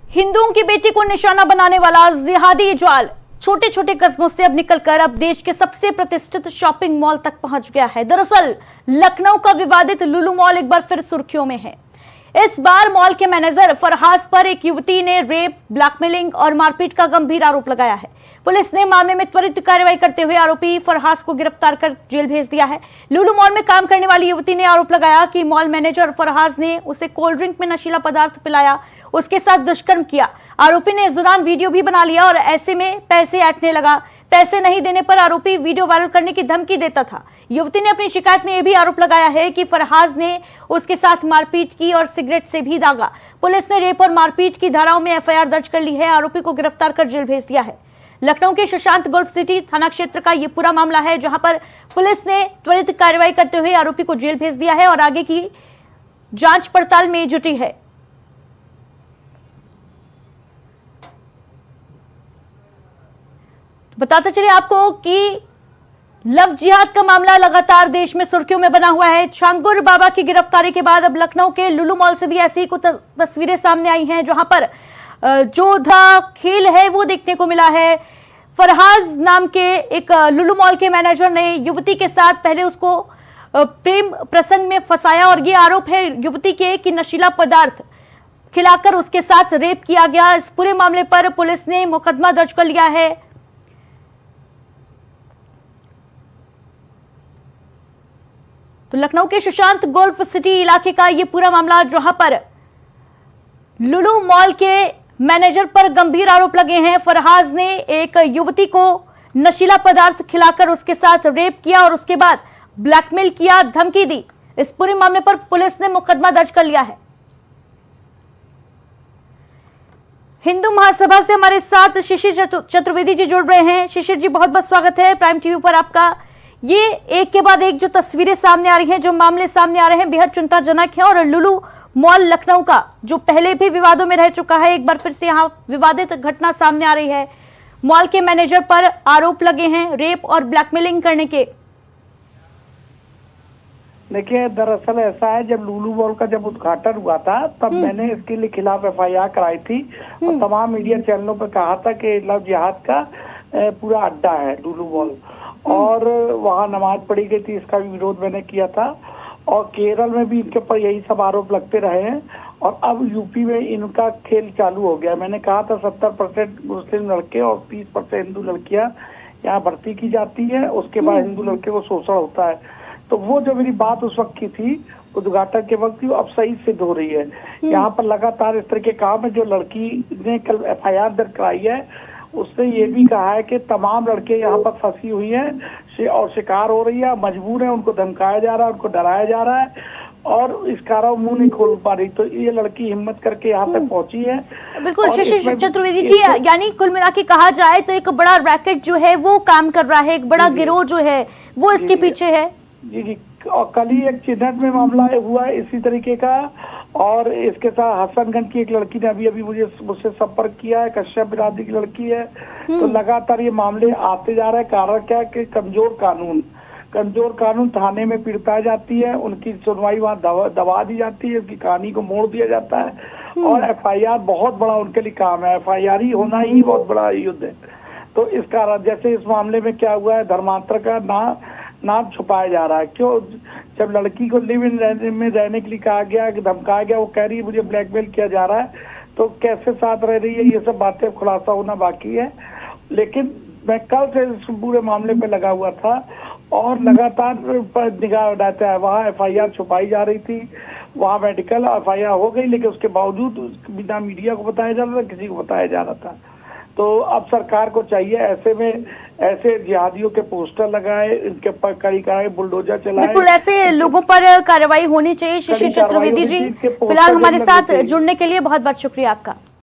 हिंदुओं की बेटी को निशाना बनाने वाला जिहादी जाल छोटे छोटे कस्बों से अब निकलकर अब देश के सबसे प्रतिष्ठित शॉपिंग मॉल तक पहुंच गया है। दरअसल लखनऊ का विवादित लुलु मॉल एक बार फिर सुर्खियों में है। इस बार मॉल के मैनेजर फरहाज पर एक युवती ने रेप, ब्लैकमेलिंग और मारपीट का गंभीर आरोप लगाया है। पुलिस ने मामले में त्वरित कार्रवाई करते हुए आरोपी फरहाज को गिरफ्तार कर जेल भेज दिया है। लुलु मॉल में काम करने वाली युवती ने आरोप लगाया कि मॉल मैनेजर फरहाज ने उसे कोल्ड ड्रिंक में नशीला पदार्थ पिलाया, उसके साथ दुष्कर्म किया। आरोपी ने इस दौरान वीडियो भी बना लिया और ऐसे में पैसे ऐंठने लगा। पैसे नहीं देने पर आरोपी वीडियो वायरल करने की धमकी देता था। युवती ने अपनी शिकायत में यह भी आरोप लगाया है कि फरहाज ने उसके साथ मारपीट की और सिगरेट से भी दागा। पुलिस ने रेप और मारपीट की धाराओं में एफआईआर दर्ज कर ली है। आरोपी को गिरफ्तार कर जेल भेज दिया है। लखनऊ के सुशांत गोल्फ सिटी थाना क्षेत्र का यह पूरा मामला है, जहां पर पुलिस ने त्वरित कार्रवाई करते हुए आरोपी को जेल भेज दिया है और आगे की जांच पड़ताल में जुटी है। बताते चले आपको कि लव जिहाद का मामला लगातार देश में सुर्खियों में बना हुआ है। छांगुर बाबा की गिरफ्तारी के बाद अब लखनऊ के लुलु मॉल से भी ऐसी कुछ तस्वीरें सामने आई हैं, जहां पर जो खेल है वो देखने को मिला है। फरहाज नाम के एक लुलु मॉल के मैनेजर ने युवती के साथ पहले उसको प्रेम प्रसंग में फंसाया और ये आरोप है युवती के कि नशीला पदार्थ खिलाकर उसके साथ रेप किया गया। इस पूरे मामले पर पुलिस ने मुकदमा दर्ज कर लिया है। तो लखनऊ के सुशांत गोल्फ सिटी इलाके का ये पूरा मामला, जहां पर लुलु मॉल के मैनेजर पर गंभीर आरोप लगे हैं। फरहाज ने एक युवती को नशीला पदार्थ खिलाकर उसके साथ रेप किया और उसके बाद ब्लैकमेल किया, धमकी दी। इस पूरे मामले पर पुलिस ने मुकदमा दर्ज कर लिया है। हिंदू महासभा से हमारे साथ शिशिर चतुर्वेदी जी जुड़ रहे हैं। शिशिर जी, बहुत बहुत स्वागत है प्राइम टीवी पर आपका। ये एक के बाद एक जो तस्वीरें सामने आ रही हैं, जो मामले सामने आ रहे हैं, बेहद चिंताजनक है। और लुलु मॉल लखनऊ का जो पहले भी विवादों में रह चुका है, एक बार फिर से यहाँ विवादित घटना सामने आ रही है। मॉल के मैनेजर पर आरोप लगे हैं रेप और ब्लैकमेलिंग करने के। देखिए, दरअसल ऐसा है, जब लुलु मॉल का जब उद्घाटन हुआ था तब मैंने इसके लिए खिलाफ एफआईआर कराई थी और तमाम मीडिया चैनलों पर कहा था कि लव जिहाद का पूरा अड्डा है लुलु मॉल, और वहाँ नमाज पढ़ी गई थी। इसका भी विरोध मैंने किया था और केरल में भी इनके ऊपर यही सब आरोप लगते रहे हैं और अब यूपी में इनका खेल चालू हो गया। मैंने कहा था 70% मुस्लिम लड़के और 30% हिंदू लड़कियां यहाँ भर्ती की जाती है, उसके बाद हिंदू लड़के को शोषण होता है। तो वो जो मेरी बात उस वक्त की थी उद्घाटन के वक्त की, अब सही सिद्ध हो रही है। यहाँ पर लगातार इस तरह के काम है। जो लड़की ने कल एफआईआर दर्ज कराई है उसने ये भी कहा है कि तमाम लड़के यहाँ पर फंसी हुई हैं और शिकार हो रही है, मजबूर है, उनको धमकाया जा रहा है, उनको डराया जा रहा है और इस कारण मुंह नहीं खोल पा रही। तो ये लड़की हिम्मत करके यहाँ तक पहुंची है। बिल्कुल शिशिर चतुर्वेदी जी, यानी कुल मिला के कहा जाए तो एक बड़ा रैकेट जो है वो काम कर रहा है, एक बड़ा गिरोह जो है वो इसके पीछे है। जी जी, और कल ही एक चिन्हट में मामला हुआ है इसी तरीके का, और इसके साथ हसनगंज की एक लड़की ने अभी मुझसे संपर्क किया है, कश्यप बिरादरी की लड़की है। तो लगातार ये मामले आते जा रहे हैं। कारण क्या है कि कमजोर कानून थाने में पीड़िता जाती है, उनकी सुनवाई वहाँ दबा दी जाती है, उनकी कहानी को मोड़ दिया जाता है और एफआईआर बहुत बड़ा उनके लिए काम है। एफआईआर ही होना ही बहुत बड़ा युद्ध है। तो इस कारण जैसे इस मामले में क्या हुआ है, धर्मांतर का नाम छुपाया जा रहा है। क्यों? जब लड़की को लिव इन रहने के लिए कहा गया, धमकाया गया, वो कह रही है मुझे ब्लैकमेल किया जा रहा है, तो कैसे साथ रह रही है, ये सब बातें खुलासा होना बाकी है। लेकिन मैं कल से इस पूरे मामले पे लगा हुआ था और लगातार निगाह डालता है। वहाँ एफआईआर छुपाई जा रही थी, वहाँ मेडिकल एफआईआर हो गई, लेकिन उसके बावजूद बिना मीडिया को बताया जा रहा था, किसी को बताया जा रहा था। तो अब सरकार को चाहिए ऐसे में ऐसे जिहादियों के पोस्टर लगाए, इनके ऊपर कड़ी कार्रवाई, बुलडोजर चलाए। बिल्कुल ऐसे लोगों पर कार्रवाई होनी चाहिए। शिशिर चतुर्वेदी जी, फिलहाल हमारे साथ जुड़ने के लिए बहुत बहुत शुक्रिया आपका।